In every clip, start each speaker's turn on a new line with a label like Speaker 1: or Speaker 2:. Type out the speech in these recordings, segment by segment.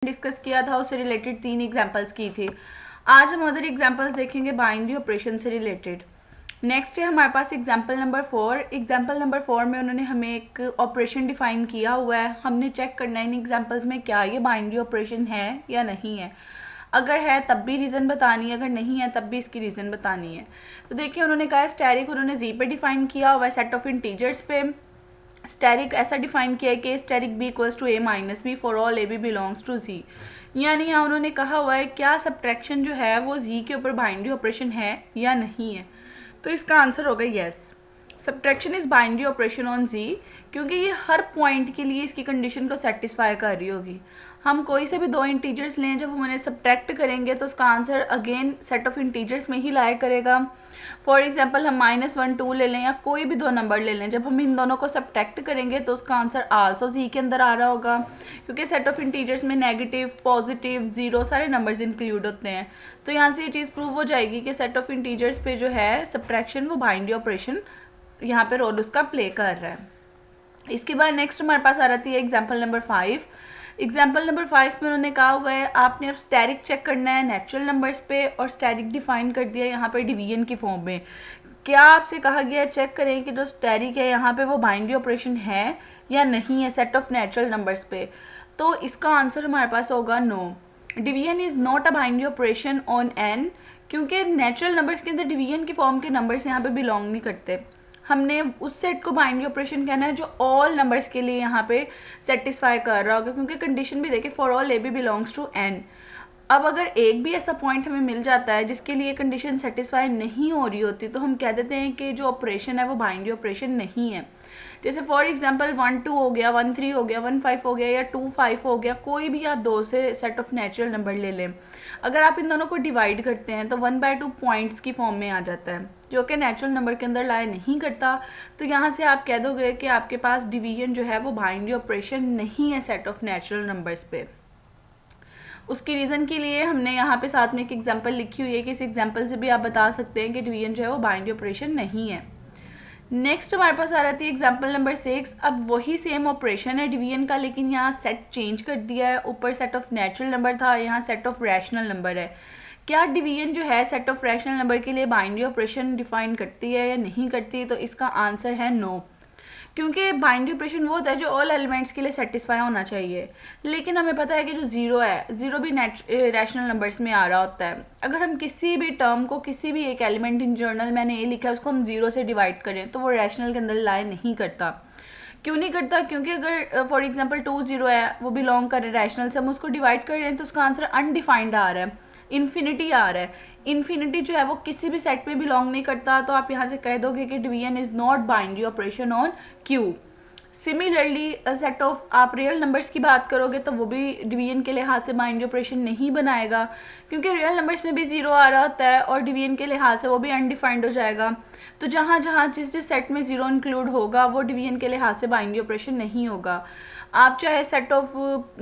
Speaker 1: Discuss किया था उससे रिलेटेड 3 एग्जांपल्स की थी। आज हम अदर एग्जांपल्स देखेंगे बाइनरी ऑपरेशन से रिलेटेड। नेक्स्ट है हमारे पास एग्जांपल नंबर 4। एग्जांपल नंबर 4 में उन्होंने हमें एक ऑपरेशन डिफाइन किया हुआ है। हमने चेक करना है इन एग्जांपल्स में क्या ये बाइनरी ऑपरेशन है या नहीं है। अगर है तब भी रीज़न बतानी है, अगर नहीं है तब भी इसकी रीज़न बतानी है। तो देखिए उन्होंने कहा स्टैरिक उन्होंने जी पे डिफाइन किया हुआ है, सेट ऑफ इंटीजर्स पे। स्टैरिक ऐसा डिफाइन किया है कि asterisk B equals to A minus B for all A B belongs to G. यानी यहाँ उन्होंने कहा हुआ है क्या सब्ट्रैक्शन जो है वो जी के ऊपर बाइनरी ऑपरेशन है या नहीं है। तो इसका आंसर होगा yes, subtraction is binary operation on G, क्योंकि ये हर पॉइंट के लिए इसकी कंडीशन को सेटिस्फाई कर रही होगी। हम कोई से भी दो इंटीजर्स लें, जब हम उन्हें सब्ट्रैक्ट करेंगे तो उसका answer again set of integers में ही लाया करेगा। फॉर एग्जांपल हम -1 2 ले लें या कोई भी दो नंबर ले लें, जब हम इन दोनों को सब्ट्रैक्ट करेंगे तो उसका आंसर आल्सो जी के अंदर आ रहा होगा, क्योंकि सेट ऑफ इंटीजर्स में नेगेटिव, पॉजिटिव, जीरो सारे नंबर्स इंक्लूड होते हैं। तो यहाँ से ये चीज़ प्रूव हो जाएगी कि सेट ऑफ इंटीजर्स पे जो है सब्ट्रैक्शन वो बाइनरी ऑपरेशन यहाँ पे रोल उसका प्ले कर रहा है। इसके बाद नेक्स्ट हमारे पास आ रही है एग्जाम्पल नंबर 5। एग्जाम्पल नंबर 5 में उन्होंने कहा हुआ है आपने अब स्टैरिक चेक करना है नेचुरल नंबर्स पे, और स्टैरिक डिफाइन कर दिया यहाँ पे डिवीजन की फॉर्म में। क्या आपसे कहा गया है चेक करें कि जो स्टैरिक है यहाँ पे वो बाइनरी ऑपरेशन है या नहीं है सेट ऑफ नेचुरल नंबर्स पे। तो इसका आंसर हमारे पास होगा no, division is not a binary operation on N, क्योंकि नेचुरल नंबर्स के अंदर डिवीजन की फॉर्म के नंबर्स यहाँ पे बिलोंग नहीं करते। हमने उस सेट को बाइनरी ऑपरेशन कहना है जो ऑल नंबर्स के लिए यहाँ पे सेटिस्फाई कर रहा होगा, क्योंकि कंडीशन भी देखिए for all A B belongs to N. अब अगर एक भी ऐसा पॉइंट हमें मिल जाता है जिसके लिए कंडीशन सेटिस्फाई नहीं हो रही होती, तो हम कह देते हैं कि जो ऑपरेशन है वो बाइनरी ऑपरेशन नहीं है। जैसे फॉर एग्जांपल 1 2 हो गया, 1 3 हो गया, 1 5 हो गया या 2 5 हो गया, कोई भी आप दो से सेट ऑफ नेचुरल नंबर ले लें। अगर आप इन दोनों को डिवाइड करते हैं तो 1/2 पॉइंट्स की फॉर्म में आ जाता है, जो कि नेचुरल नंबर के अंदर लाया नहीं करता। तो यहाँ से आप कह दोगे कि आपके पास डिवीजन जो है वो बाइनरी ऑपरेशन नहीं है सेट ऑफ नेचुरल नंबर्स पे। उसकी रीज़न के लिए हमने यहाँ पे साथ में एक एग्जांपल लिखी हुई है कि इस एग्जांपल से भी आप बता सकते हैं कि डिवीजन जो है वो बाइनरी ऑपरेशन नहीं है। नेक्स्ट हमारे पास आ रही है एग्जांपल नंबर 6। अब वही सेम ऑपरेशन है डिवीजन का, लेकिन यहाँ सेट चेंज कर दिया है। ऊपर सेट ऑफ नेचुरल नंबर था, यहाँ सेट ऑफ रैशनल नंबर है। क्या डिवीजन जो है सेट ऑफ रैशनल नंबर के लिए बाइनरी ऑपरेशन डिफाइन करती है या नहीं करती? तो इसका आंसर है नो, क्योंकि बाइनरी ऑपरेशन वो होता है जो ऑल एलिमेंट्स के लिए सेटिस्फाई होना चाहिए। लेकिन हमें पता है कि जो ज़ीरो है, ज़ीरो भी रैशनल नंबर्स में आ रहा होता है। अगर हम किसी भी टर्म को, किसी भी एक एलिमेंट इन जर्नल मैंने ये लिखा है उसको हम ज़ीरो से डिवाइड करें तो वो रैशनल के अंदर लाई नहीं करता। क्यों नहीं करता? क्योंकि अगर फॉर एग्जांपल 2 0 है, वो बिलोंग करे रैशनल से, हम उसको डिवाइड कर रहे हैं तो उसका आंसर अनडिफाइंड आ रहा है, इन्फिनिटी आ रहा है। इन्फिनिटी जो है वो किसी भी सेट में बिलोंग नहीं करता, तो आप यहाँ से कह दोगे कि division is not binary operation on Q. Similarly set of आप रियल नंबर्स की बात करोगे तो वो भी डिवीजन के लिहाज से बाइनरी ऑपरेशन नहीं बनाएगा, क्योंकि रियल नंबर्स में भी ज़ीरो आ रहा होता है और डिवीजन के लिहाज से वो भी अनडिफाइंड हो जाएगा। तो जहाँ जहाँ जिस सेट में ज़ीरो इंक्लूड होगा वो डिवीजन के लिहाज से बाइनरी ऑपरेशन नहीं होगा। आप चाहे सेट ऑफ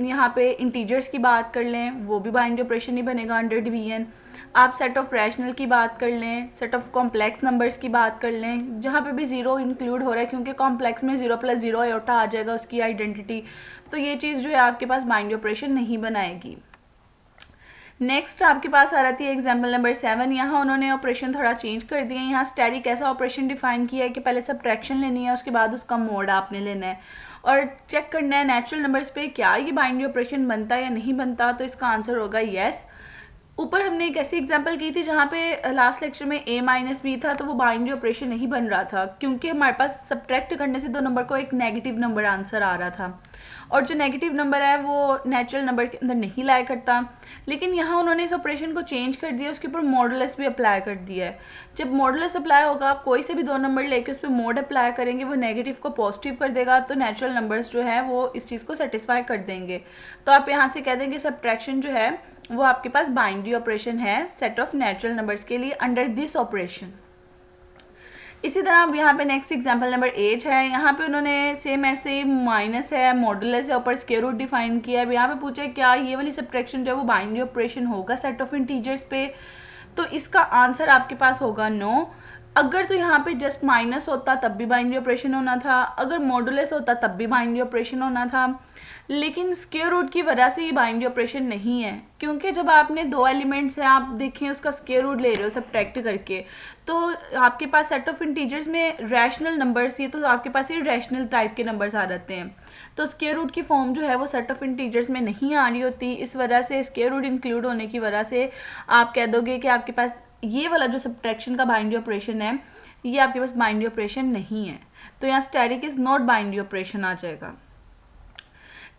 Speaker 1: यहाँ पे इंटीजर्स की बात कर लें, वो भी बाइनरी ऑपरेशन नहीं बनेगा अंडर डिवीजन। आप सेट ऑफ रैशनल की बात कर लें, सेट ऑफ कॉम्प्लेक्स नंबर्स की बात कर लें, जहाँ पे भी ज़ीरो इंक्लूड हो रहा है, क्योंकि कॉम्प्लेक्स में 0 + 0 आयोटा आ जाएगा उसकी आइडेंटिटी। तो ये चीज़ जो है आपके पास बाइनरी ऑपरेशन नहीं बनाएगी। नेक्स्ट आपके पास आ रही है एग्जाम्पल नंबर 7। यहाँ उन्होंने ऑपरेशन थोड़ा चेंज कर दिया। यहाँ स्टैरिक ऐसा ऑपरेशन डिफाइन किया है कि पहले सब्ट्रैक्शन लेनी है, उसके बाद उसका मोड आपने लेना है और चेक करना है नेचुरल नंबर्स पे क्या ये बाइनरी ऑपरेशन बनता है या नहीं बनता। तो इसका आंसर होगा येस। ऊपर हमने एक ऐसी एग्जांपल की थी जहाँ पे लास्ट लेक्चर में a - b था, तो वो बाइनरी ऑपरेशन नहीं बन रहा था, क्योंकि हमारे पास सब्ट्रैक्ट करने से दो नंबर को एक नेगेटिव नंबर आंसर आ रहा था, और जो नेगेटिव नंबर है वो नेचुरल नंबर के अंदर नहीं लाया करता। लेकिन यहाँ उन्होंने इस ऑपरेशन को चेंज कर दिया, उसके ऊपर मॉडुलस भी अप्लाई कर दिया है। जब मॉडुलस अप्लाई होगा, आप कोई से भी दो नंबर लेके उस पर मोड अप्लाई करेंगे, वो नेगेटिव को पॉजिटिव कर देगा, तो नेचुरल नंबर्स जो है वो इस चीज़ को सेटिस्फाई कर देंगे। तो आप यहाँ से कह देंगे सब्ट्रैक्शन जो है वो आपके पास बाइनरी ऑपरेशन है सेट ऑफ नेचुरल नंबर्स के लिए अंडर दिस ऑपरेशन। इसी तरह अब यहाँ पे नेक्स्ट एग्जांपल नंबर 8 है। यहाँ पे उन्होंने सेम ऐसे माइनस है, मॉडुलस है, ऊपर स्क्वायर रूट डिफाइन किया है। यहाँ पे पूछा है क्या ये वाली सब्ट्रैक्शन जो है वो बाइनरी ऑपरेशन होगा सेट ऑफ इंटीजर्स पे? तो इसका आंसर आपके पास होगा नो। अगर तो यहाँ पे जस्ट माइनस होता तब भी बाइनरी ऑपरेशन होना था, अगर मॉडुलस होता तब भी बाइनरी ऑपरेशन होना था। लेकिन स्क्वायर रूट की वजह से ये बाइनरी ऑपरेशन नहीं है, क्योंकि जब आपने दो एलिमेंट्स हैं, आप देखें उसका स्क्वायर रूट ले रहे हो सब्ट्रैक्ट करके, तो आपके पास सेट ऑफ इंटीजर्स में रैशनल नंबर्स, ये तो आपके पास ये रैशनल टाइप के नंबर्स आ जाते हैं, तो स्क्वायर रूट की फॉर्म जो है वो सेट ऑफ इंटीजर्स में नहीं आ रही होती। इस वजह से स्क्वायर रूट इंक्लूड होने की वजह से आप कह दोगे कि आपके पास ये वाला जो सब्ट्रैक्शन का बाइनरी ऑपरेशन है ये आपके पास बाइनरी ऑपरेशन नहीं है, तो यहाँ static is not binary operation आ जाएगा।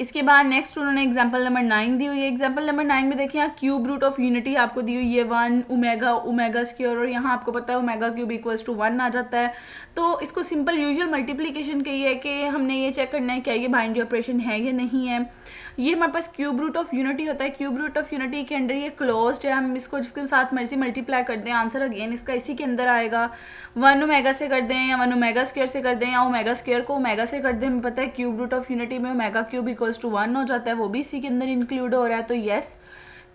Speaker 1: इसके बाद नेक्स्ट उन्होंने एग्जांपल नंबर 9 दी हुई है। एग्जांपल नंबर 9 में देखिए यहाँ क्यूब रूट ऑफ यूनिटी आपको दी हुई है 1 ओमेगा ओमेगा स्क्वायर, और यहाँ आपको पता है ओमेगा क्यूब इक्वल्स टू 1 आ जाता है। तो इसको सिंपल यूजुअल मल्टीप्लिकेशन कही है कि हमने ये चेक करना है क्या ये बाइनरी ऑपरेशन है या नहीं है। ये हमारे पास क्यूब रूट ऑफ यूनिटी होता है, क्यूब रूट ऑफ यूनिटी के अंडर ये क्लोज्ड है, हम इसको जिसके साथ मर्जी मल्टीप्लाई कर दें, आंसर अगेन इसका इसी के अंदर आएगा। 1 ओमेगा से कर दें या 1 ओमेगा स्क्वायर से कर दें या ओमेगा स्क्वायर को ओमेगा से कर दें, हमें पता है क्यूब रूट ऑफ यूनिटी में ओमेगा क्यूब इक्वल्स टू 1 हो जाता है, वो भी इसी के अंदर इंक्लूड हो रहा है। तो येस,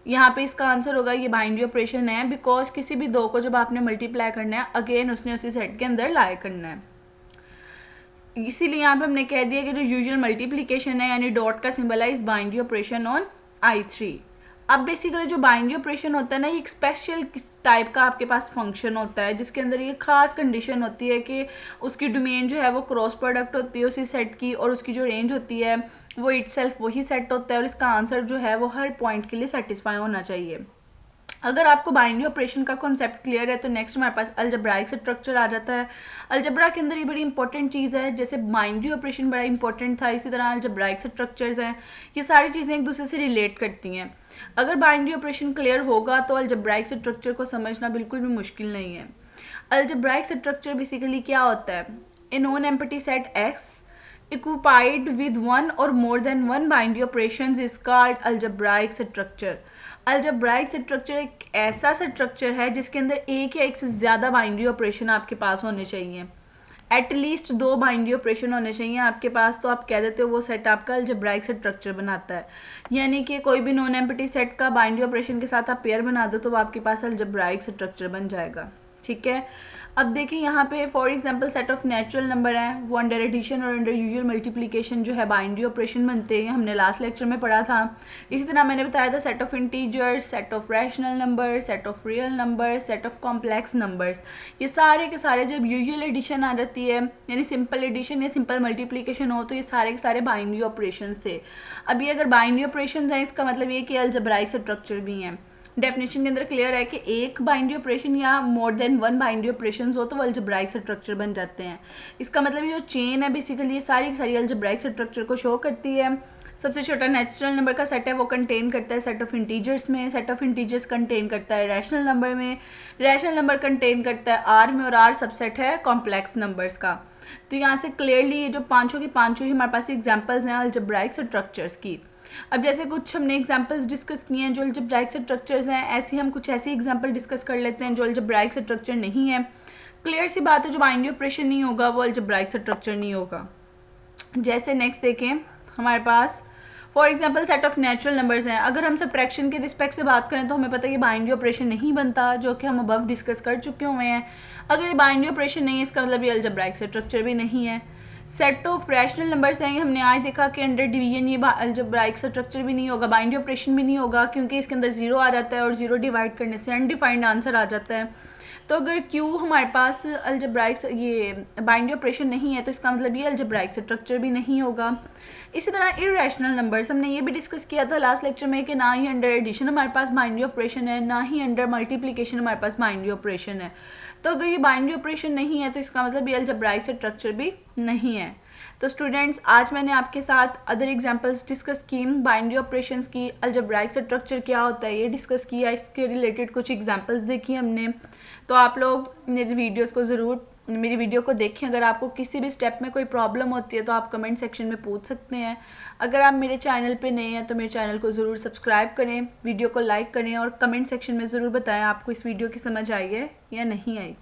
Speaker 1: यहाँ पे इसका आंसर होगा ये बाइनरी ऑपरेशन है, बिकॉज किसी भी दो को जब आपने मल्टीप्लाई करना है अगेन उसने उसी सेट के अंदर लाए करना है। इसीलिए यहाँ पे हमने कह दिया कि जो यूजुअल मल्टीप्लिकेशन है यानी डॉट का सिंबल है इस बाइनरी ऑपरेशन ऑन I3। अब बेसिकली जो बाइनरी ऑपरेशन होता है ना, ये एक स्पेशल टाइप का आपके पास फंक्शन होता है जिसके अंदर ये खास कंडीशन होती है कि उसकी डोमेन जो है वो क्रॉस प्रोडक्ट होती है उसी सेट की, और उसकी जो रेंज होती है वो इटसेल्फ वही सेट होता है, और इसका आंसर जो है वो हर पॉइंट के लिए सेटिस्फाई होना चाहिए। अगर आपको बाइनरी ऑपरेशन का कॉन्सेप्ट क्लियर है तो नेक्स्ट हमारे पास अलजेब्राइक स्ट्रक्चर आ जाता है। अलजेब्रा के अंदर ये बड़ी इंपॉर्टेंट चीज़ है, जैसे बाइनरी ऑपरेशन बड़ा इंपॉर्टेंट था, इसी तरह अलजेब्राइक स्ट्रक्चर्स हैं, ये सारी चीज़ें एक दूसरे से रिलेट करती हैं। अगर बाइनरी ऑपरेशन क्लियर होगा तो अलजेब्राइक स्ट्रक्चर को समझना बिल्कुल भी मुश्किल नहीं है। अलजेब्राइक स्ट्रक्चर बेसिकली क्या होता है, a non empty set X occupied with one or more than one binary operations is called algebraic structure। Algebraic structure एक ऐसा स्ट्रक्चर है जिसके अंदर एक या एक से ज़्यादा बाइनरी ऑपरेशन आपके पास होने चाहिए, एटलीस्ट 2 बाइनरी ऑपरेशन होने चाहिए आपके पास, तो आप कह देते हो वो सेट आपका अल्जेब्राइक स्ट्रक्चर बनाता है। यानी कि कोई भी नॉन एम्प्टी सेट का बाइनरी ऑपरेशन के साथ आप पेयर बना दो तो वो आपके पास अल्जेब्राइक स्ट्रक्चर बन जाएगा। ठीक है, अब देखिए यहाँ पे for example set of natural number हैं, वो अंडर एडिशन और अंडर यूजुअल मल्टीप्लिकेशन जो है बाइनरी ऑपरेशन बनते हैं, हमने लास्ट लेक्चर में पढ़ा था। इसी तरह मैंने बताया था set of integers, set of rational number, set of real number, set of complex numbers, ये सारे के सारे जब यूजुअल एडिशन आ जाती है यानी सिंपल एडिशन या सिंपल मल्टीप्लिकेशन हो तो ये सारे के सारे बाइनरी ऑपरेशन थे। अभी अगर बाइनरी ऑपरेशन हैं इसका मतलब ये कि अलजेब्राइक स्ट्रक्चर भी हैं। डेफिनेशन के अंदर क्लियर है कि एक बाइनरी ऑपरेशन या मोर देन 1 बाइनरी ऑपरेशन हो तो वो अलजेब्राइक स्ट्रक्चर बन जाते हैं। इसका मतलब ये जो चेन है बेसिकली ये सारी की सारी अलजेब्राइक स्ट्रक्चर को शो करती है। सबसे छोटा नेचुरल नंबर का सेट है वो कंटेन करता है सेट ऑफ इंटीजर्स में, सेट ऑफ इंटीजर्स कंटेन करता है रैशनल नंबर में, रैशनल नंबर कंटेन करता है आर में, और आर सबसेट है कॉम्प्लेक्स नंबर्स का। तो यहाँ से क्लियरली ये जो पाँचों की पाँचों ही हमारे पास एग्जाम्पल्स हैं अलजेब्राइक स्ट्रक्चर्स की। अब जैसे कुछ हमने एग्जांपल्स डिस्कस किए हैं जो अलजेब्राइक स्ट्रक्चर्स हैं, ऐसे हम कुछ ऐसे एग्जांपल डिस्कस कर लेते हैं जो अलजेब्राइक स्ट्रक्चर नहीं है। क्लियर सी बात है, जो बाइनरी ऑपरेशन नहीं होगा वो अलजेब्राइक स्ट्रक्चर नहीं होगा। जैसे नेक्स्ट देखें हमारे पास for example set of natural numbers हैं, अगर हम सब्ट्रैक्शन के रिस्पेक्ट से बात करें तो हमें पता है कि बाइनरी ऑपरेशन नहीं बनता, जो कि हम अबव डिस्कस कर चुके हुए हैं। अगर ये बाइनरी ऑपरेशन नहीं है इसका मतलब ये अलजेब्राइक स्ट्रक्चर भी नहीं है। सेट ऑफ रैशनल नंबर्स हैं, हमने आज देखा कि अंडर डिवीजन ये अलजेब्राइक स्ट्रक्चर भी नहीं होगा, बाइनरी ऑपरेशन भी नहीं होगा, क्योंकि इसके अंदर 0 आ जाता है और 0 डिवाइड करने से अनडिफाइंड आंसर आ जाता है। तो अगर Q हमारे पास अलजेब्राइक ये बाइनरी ऑपरेशन नहीं है तो इसका मतलब ये अलजेब्राइक स्ट्रक्चर भी नहीं होगा। इसी तरह इररेशनल नंबर्स हमने ये भी डिस्कस किया था लास्ट लेक्चर में कि ना ही अंडर एडिशन हमारे पास बाइनरी ऑपरेशन है, ना ही अंडर मल्टीप्लिकेशन हमारे पास बाइनरी ऑपरेशन है। तो अगर ये बाइनरी ऑपरेशन नहीं है तो इसका मतलब ये अलजेब्राइक स्ट्रक्चर भी नहीं है। तो स्टूडेंट्स आज मैंने आपके साथ अदर एग्जांपल्स डिस्कस की, बाइनरी ऑपरेशंस की, अलजेब्राइक स्ट्रक्चर क्या होता है ये डिस्कस किया, इसके रिलेटेड कुछ एग्जांपल्स देखी हमने। तो आप लोग मेरी वीडियो को देखें। अगर आपको किसी भी स्टेप में कोई प्रॉब्लम होती है तो आप कमेंट सेक्शन में पूछ सकते हैं। अगर आप मेरे चैनल पे नए हैं तो मेरे चैनल को ज़रूर सब्सक्राइब करें, वीडियो को लाइक करें और कमेंट सेक्शन में ज़रूर बताएं आपको इस वीडियो की समझ आई है या नहीं आई।